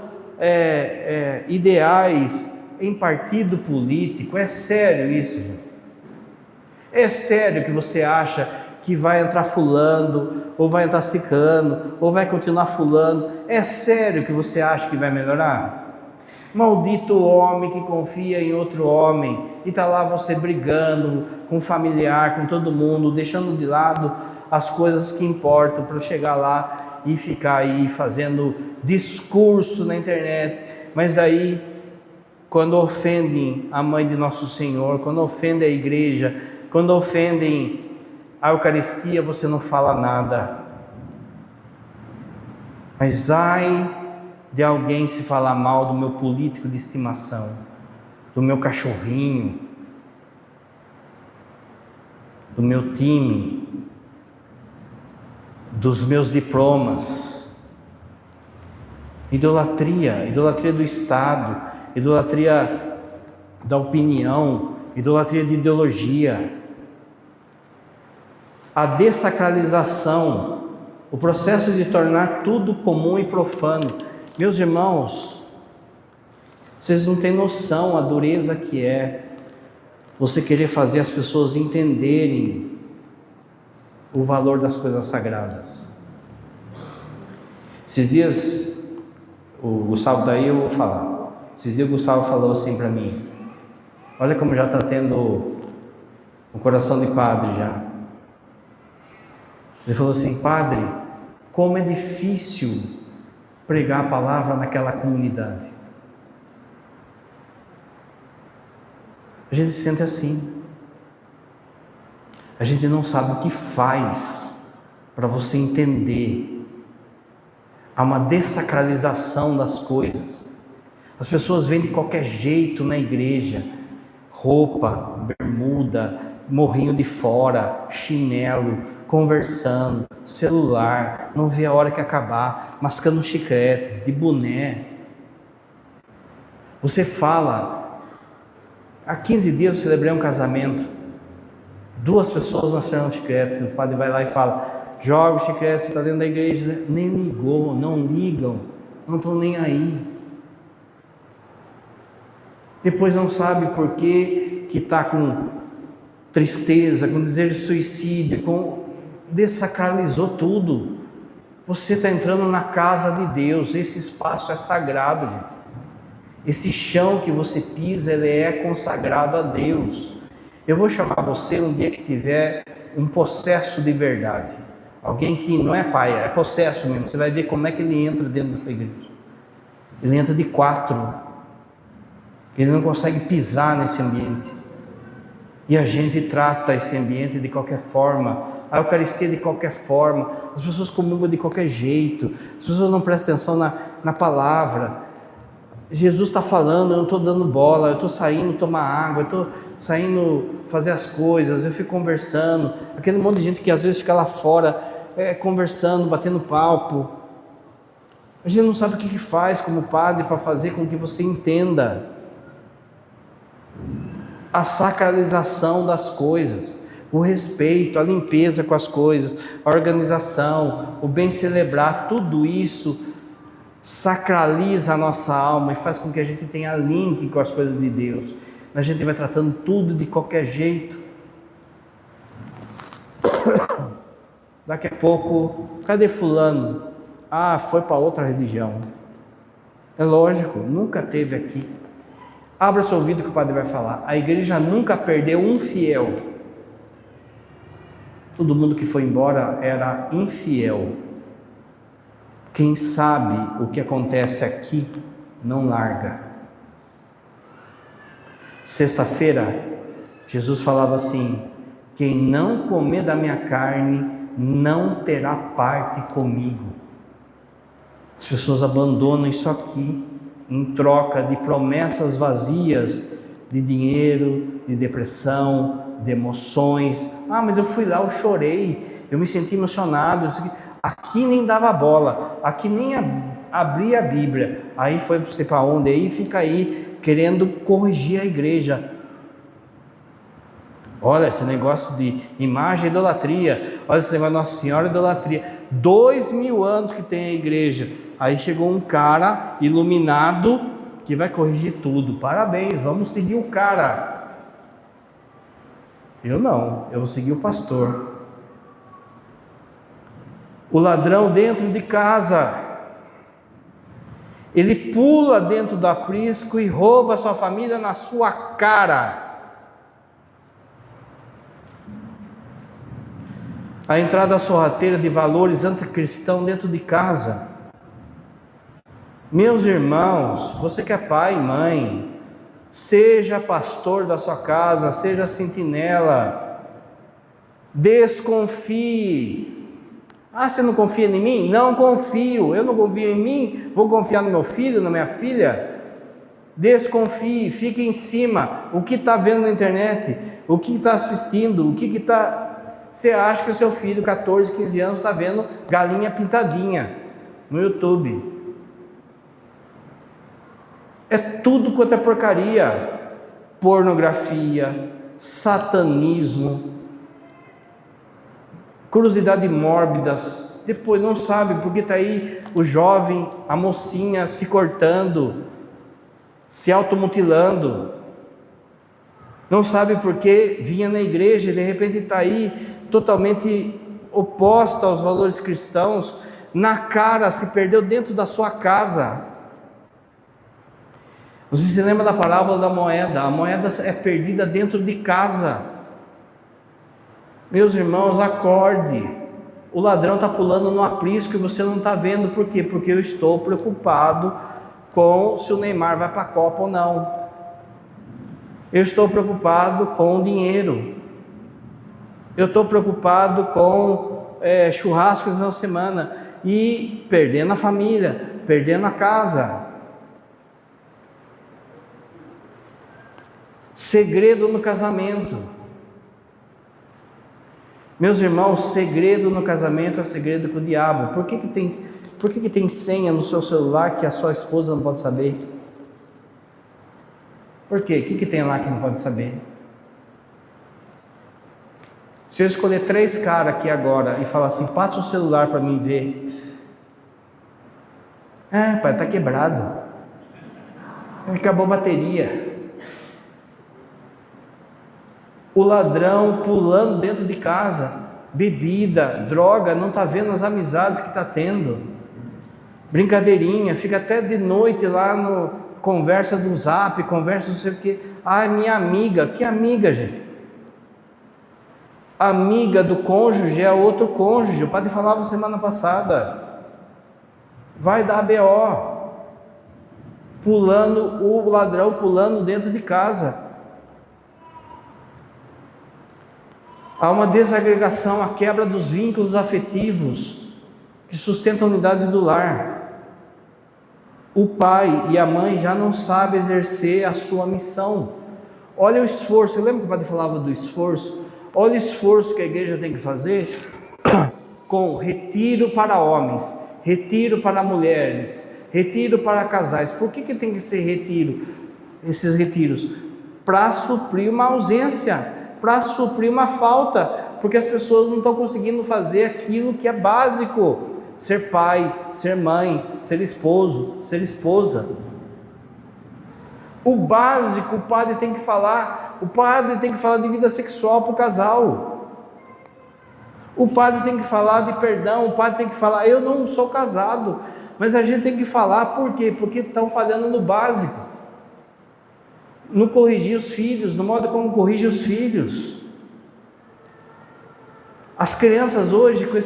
ideais em partido político? É sério isso, gente? É sério que você acha que vai entrar fulano, ou vai entrar ciclano, ou vai continuar fulano? É sério que você acha que vai melhorar? Maldito o homem que confia em outro homem, e está lá você brigando com o familiar, com todo mundo, deixando de lado as coisas que importam, para chegar lá e ficar aí fazendo discurso na internet. Mas daí, quando ofendem a mãe de nosso Senhor, quando ofendem a igreja, quando ofendem a Eucaristia, você não fala nada. Mas ai de alguém se falar mal do meu político de estimação, do meu cachorrinho, do meu time, dos meus diplomas. Idolatria do Estado, idolatria da opinião, idolatria de ideologia. a dessacralização, o processo de tornar tudo comum e profano. Meus irmãos, vocês não têm noção a dureza que é você querer fazer as pessoas entenderem o valor das coisas sagradas. Esses dias, o Gustavo daí eu vou falar. Esses dias o Gustavo falou assim para mim: olha como já está tendo um coração de padre já. Ele falou assim: padre, como é difícil pregar a palavra naquela comunidade. A gente se sente assim. A gente não sabe o que faz para você entender. Há uma dessacralização das coisas. As pessoas vêm de qualquer jeito na igreja. Roupa, bermuda, morrinho de fora, chinelo, conversando, celular, não vê a hora que acabar, mascando chicletes, de boné. Você fala, há 15 dias eu celebrei um casamento, 2 pessoas mascando chicletes, o padre vai lá e fala: joga o chiclete, você está dentro da igreja. Nem ligou, não ligam, não estão nem aí. Depois não sabe por que está com tristeza, com desejo de suicídio, dessacralizou tudo. Você está entrando na casa de Deus, esse espaço é sagrado, gente. Esse chão que você pisa, ele é consagrado a Deus. Eu vou chamar você um dia que tiver um possesso de verdade. Alguém que não é pai, é possesso mesmo. Você vai ver como é que ele entra dentro dessa igreja. Ele entra de 4. Ele não consegue pisar nesse ambiente. E a gente trata esse ambiente de qualquer forma, a Eucaristia de qualquer forma, as pessoas comungam de qualquer jeito, as pessoas não prestam atenção na palavra. Jesus está falando, eu não estou dando bola, eu estou saindo tomar água, eu estou saindo fazer as coisas, eu fico conversando. Aquele monte de gente que às vezes fica lá fora, conversando, batendo papo. A gente não sabe o que faz como padre para fazer com que você entenda a sacralização das coisas, o respeito, a limpeza com as coisas, a organização, o bem celebrar, tudo isso sacraliza a nossa alma e faz com que a gente tenha link com as coisas de Deus. A gente vai tratando tudo de qualquer jeito. Daqui a pouco, cadê fulano? Ah, foi para outra religião. É lógico, nunca teve aqui. Abra seu ouvido que o padre vai falar. A igreja nunca perdeu um fiel. Todo mundo que foi embora era infiel. Quem sabe o que acontece aqui, não larga. Sexta-feira, Jesus falava assim: quem não comer da minha carne, não terá parte comigo. As pessoas abandonam isso aqui em troca de promessas vazias de dinheiro, de depressão, de emoções. Ah, mas eu fui lá, eu chorei, eu me senti emocionado. Aqui nem dava bola, aqui nem abria a Bíblia. Aí foi você para onde? Aí fica aí querendo corrigir a igreja. Olha esse negócio de imagem e idolatria. Olha esse negócio de Nossa Senhora e idolatria. 2000 anos que tem a igreja. Aí chegou um cara iluminado que vai corrigir tudo. Parabéns, vamos seguir o cara. Eu não, eu vou seguir o pastor. O ladrão dentro de casa, ele pula dentro do aprisco e rouba a sua família na sua cara. A entrada sorrateira de valores anticristãos dentro de casa. Meus irmãos, você que é pai e mãe, seja pastor da sua casa, seja sentinela, desconfie. Ah, você não confia em mim? Não confio. Eu não confio em mim, vou confiar no meu filho, na minha filha? Desconfie, fique em cima. O que está vendo na internet? O que está assistindo? O que está... Você acha que o seu filho, 14, 15 anos, está vendo galinha pintadinha no YouTube? É tudo quanto é porcaria. Pornografia, satanismo. curiosidade mórbidas. Depois não sabe porque está aí o jovem, a mocinha se cortando, se automutilando. Não sabe porque vinha na igreja e de repente está aí totalmente oposta aos valores cristãos, na cara, se perdeu dentro da sua casa. Você se lembra da parábola da moeda? A moeda é perdida dentro de casa. Meus irmãos, acorde. O ladrão está pulando no aprisco e você não está vendo. Por quê? Porque eu estou preocupado com se o Neymar vai para a Copa ou não. Eu estou preocupado com o dinheiro. Eu estou preocupado com churrasco no final de semana e perdendo a família, perdendo a casa. Segredo no casamento. Meus irmãos, segredo no casamento é segredo com o diabo. Por que tem senha no seu celular que a sua esposa não pode saber? Por quê? O que tem lá que não pode saber? Se eu escolher 3 caras aqui agora e falar assim, passa o celular para mim ver. Pai, está quebrado. Acabou a bateria. O ladrão pulando dentro de casa, bebida, droga, não está vendo as amizades que está tendo. Brincadeirinha, fica até de noite lá no conversa do Zap, conversa não sei o que. Minha amiga, que amiga, gente? Amiga do cônjuge é outro cônjuge. O padre falava semana passada. Vai dar BO. Pulando, o ladrão pulando dentro de casa. Há uma desagregação, a quebra dos vínculos afetivos que sustentam a unidade do lar. O pai e a mãe já não sabem exercer a sua missão. Olha o esforço, lembra que o padre falava do esforço? Olha o esforço que a igreja tem que fazer com retiro para homens, retiro para mulheres, retiro para casais. Por que tem que ser retiro? Esses retiros? Para suprir uma ausência, para suprir uma falta, porque as pessoas não estão conseguindo fazer aquilo que é básico: ser pai, ser mãe, ser esposo, ser esposa. O básico o padre tem que falar. O padre tem que falar de vida sexual para o casal. O padre tem que falar de perdão. O padre tem que falar, eu não sou casado, mas a gente tem que falar. Por quê? Porque estão falhando no básico, no corrigir os filhos, no modo como corrige os filhos. As crianças hoje, com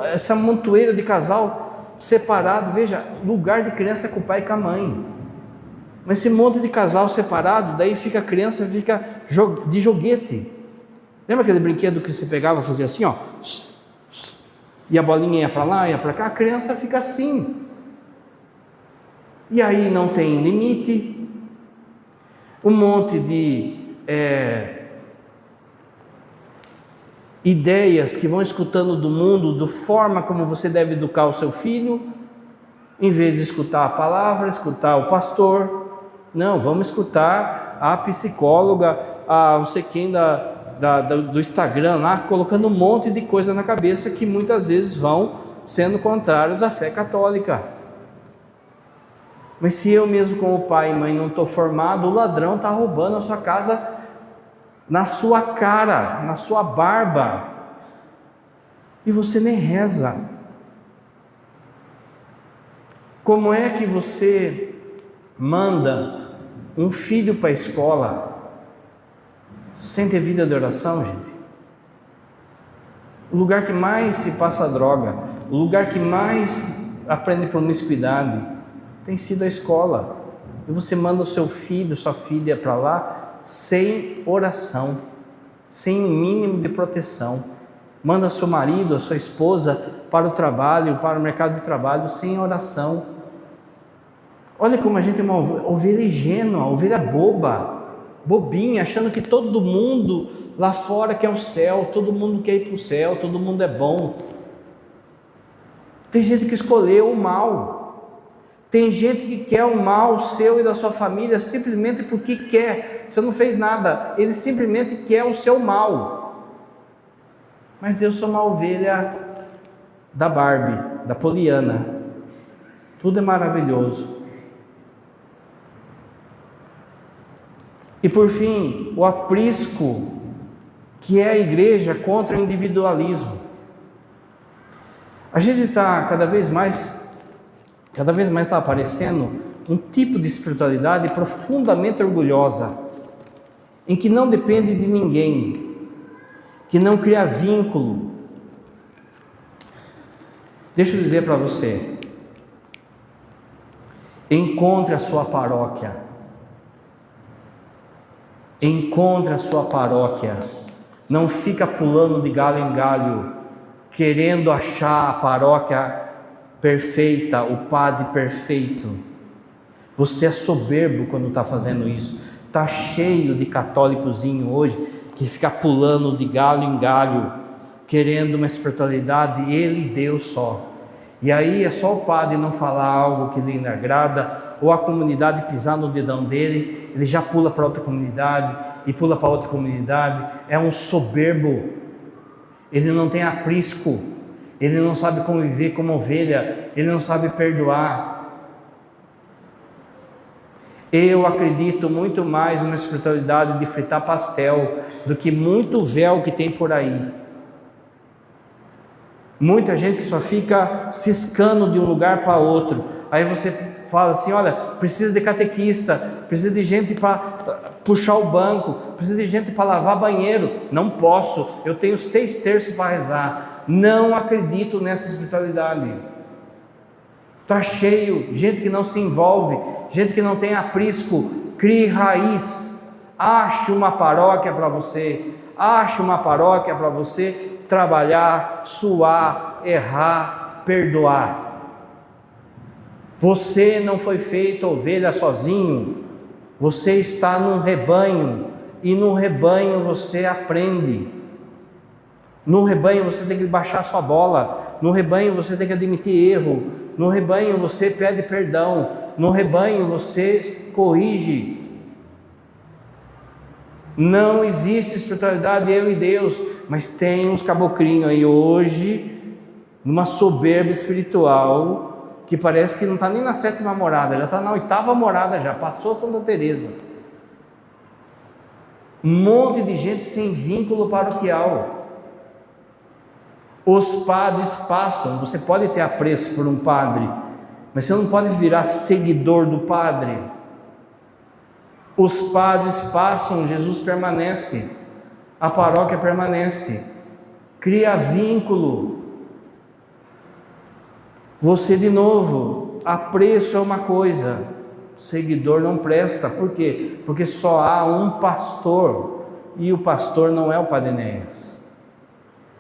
essa montoeira de casal separado, veja, lugar de criança é com o pai e com a mãe. Mas esse monte de casal separado, daí fica a criança de joguete. Lembra aquele brinquedo que você pegava e fazia assim, ó? E a bolinha ia para lá, ia para cá, a criança fica assim. E aí não tem limite. Um monte de ideias que vão escutando do mundo, da forma como você deve educar o seu filho, em vez de escutar a palavra, escutar o pastor. Não, vamos escutar a psicóloga, a não sei quem do Instagram lá, colocando um monte de coisa na cabeça que muitas vezes vão sendo contrários à fé católica. Mas se eu mesmo como pai e mãe não estou formado, o ladrão está roubando a sua casa na sua cara, na sua barba, e você nem reza. Como é que você manda um filho para a escola sem ter vida de oração, gente? O lugar que mais se passa droga, o lugar que mais aprende promiscuidade, tem sido a escola. E você manda o seu filho, sua filha para lá sem oração, sem um mínimo de proteção. Manda seu marido, a sua esposa para o trabalho, para o mercado de trabalho, sem oração. Olha como a gente é uma ovelha ingênua, ovelha boba, bobinha, achando que todo mundo lá fora quer o céu, todo mundo quer ir para o céu, todo mundo é bom. Tem gente que escolheu o mal. Tem gente que quer o mal seu e da sua família simplesmente porque quer. Você não fez nada, ele simplesmente quer o seu mal. mas eu sou uma ovelha da Barbie, da Poliana. Tudo é maravilhoso. E por fim, o aprisco, que é a igreja contra o individualismo. A gente está cada vez mais está aparecendo um tipo de espiritualidade profundamente orgulhosa, em que não depende de ninguém, que não cria vínculo. Deixa eu dizer para você, encontre a sua paróquia. Encontre a sua paróquia. Não fica pulando de galho em galho, querendo achar a paróquia perfeita, o padre perfeito. Você é soberbo quando está fazendo isso. Está cheio de católicozinho hoje, que fica pulando de galho em galho, querendo uma espiritualidade, ele e Deus só. E aí é só o padre não falar algo que lhe agrada, ou a comunidade pisar no dedão dele, ele já pula para outra comunidade, e pula para outra comunidade. É um soberbo, ele não tem aprisco, ele não sabe conviver como ovelha, ele não sabe perdoar. Eu acredito muito mais numa espiritualidade de fritar pastel do que muito véu que tem por aí. Muita gente que só fica ciscando de um lugar para outro. Aí você fala assim, olha, precisa de catequista, precisa de gente para puxar o banco, precisa de gente para lavar banheiro. Não posso, eu tenho 6 terços para rezar. Não acredito nessa espiritualidade. Está cheio, gente que não se envolve, gente que não tem aprisco. Crie raiz. Ache uma paróquia para você. Ache uma paróquia para você trabalhar, suar, errar, perdoar. Você não foi feito ovelha sozinho. Você está num rebanho, e no rebanho você aprende. No rebanho você tem que baixar sua bola. No rebanho você tem que admitir erro. No rebanho você pede perdão. No rebanho você corrige. Não existe espiritualidade eu e Deus, mas tem uns caboclinhos aí hoje, numa soberba espiritual, que parece que não está nem na 7ª morada, já está na 8ª morada, já passou Santa Teresa. Um monte de gente sem vínculo paroquial. Os padres passam, você pode ter apreço por um padre, mas você não pode virar seguidor do padre. Os padres passam, Jesus permanece, a paróquia permanece. Cria vínculo. Você de novo, apreço é uma coisa, seguidor não presta. Por quê? Porque só há um pastor, e o pastor não é o Padre Enéas,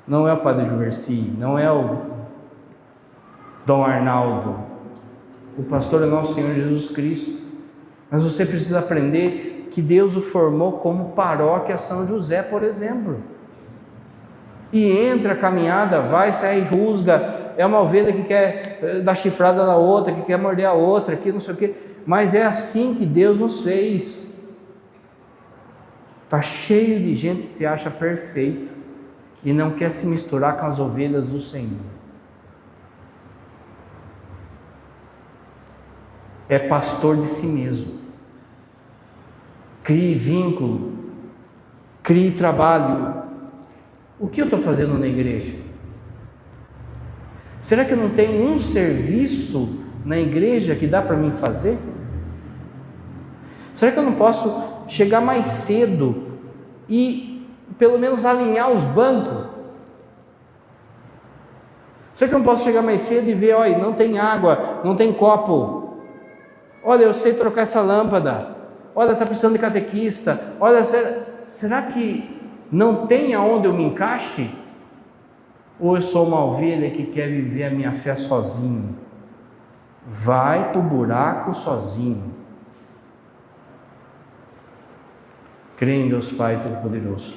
não é o Padre Juversi, não é o Dom Arnaldo. O pastor é nosso Senhor Jesus Cristo. Mas você precisa aprender que Deus o formou como paróquia São José, por exemplo. E entra a caminhada, vai, sai, rusga. É uma ovelha que quer dar chifrada na outra, que quer morder a outra, que não sei o quê. Mas é assim que Deus nos fez. Está cheio de gente que se acha perfeito e não quer se misturar com as ovelhas do Senhor. É pastor de si mesmo. Crie vínculo, crie trabalho. O que eu estou fazendo na igreja? Será que não tem um serviço na igreja que dá para mim fazer? Será que eu não posso chegar mais cedo e pelo menos alinhar os bancos? Será que eu não posso chegar mais cedo e ver, olha, não tem água, não tem copo. Olha, eu sei trocar essa lâmpada. Olha, está precisando de catequista. Olha, será que não tem aonde eu me encaixe? Ou eu sou uma ovelha que quer viver a minha fé sozinho? Vai para o buraco sozinho. Crê em Deus Pai Todo-Poderoso,